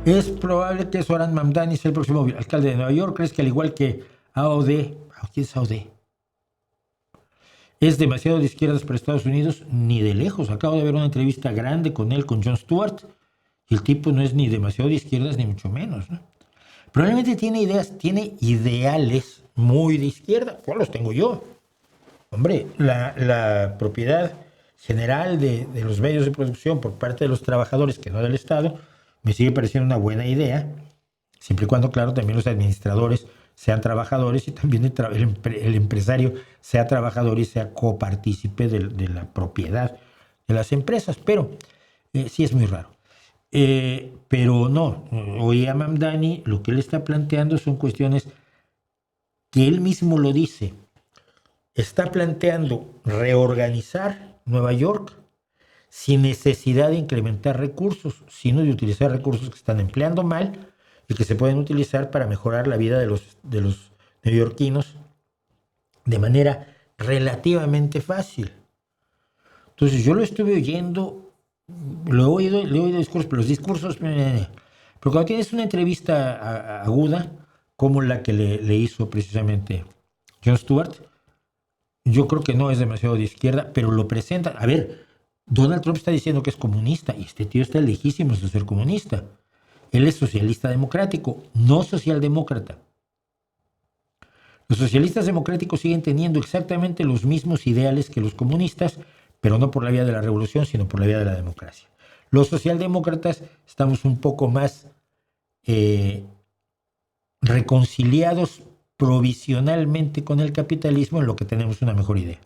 Es probable que Zoran Mamdani sea el próximo alcalde de Nueva York. ¿Crees que al igual que AOD, ¿quién es AOD? ¿Es demasiado de izquierdas para Estados Unidos? Ni de lejos. Acabo de ver una entrevista grande con él, con Jon Stewart, y el tipo no es ni demasiado de izquierdas ni mucho menos, ¿no? Probablemente tiene ideas, tiene ideales muy de izquierda. ¿Cuál los tengo yo? Hombre, la propiedad general de los medios de producción por parte de los trabajadores, que no del Estado, me sigue pareciendo una buena idea, siempre y cuando, claro, también los administradores sean trabajadores y también el empresario sea trabajador y sea copartícipe de la propiedad de las empresas. Pero sí es muy raro. Pero no, hoy a Mamdani lo que él está planteando son cuestiones que él mismo lo dice. Está planteando reorganizar Nueva York sin necesidad de incrementar recursos, sino de utilizar recursos que están empleando mal y que se pueden utilizar para mejorar la vida de los neoyorquinos de manera relativamente fácil. Entonces yo lo estuve oyendo, le he oído discursos, pero los discursos, pero cuando tienes una entrevista aguda, como la que le hizo precisamente Jon Stewart, yo creo que no es demasiado de izquierda, pero lo presenta. A ver, Donald Trump está diciendo que es comunista y este tío está lejísimo de ser comunista. Él es socialista democrático, no socialdemócrata. Los socialistas democráticos siguen teniendo exactamente los mismos ideales que los comunistas, pero no por la vía de la revolución, sino por la vía de la democracia. Los socialdemócratas estamos un poco más reconciliados provisionalmente con el capitalismo, en lo que tenemos una mejor idea.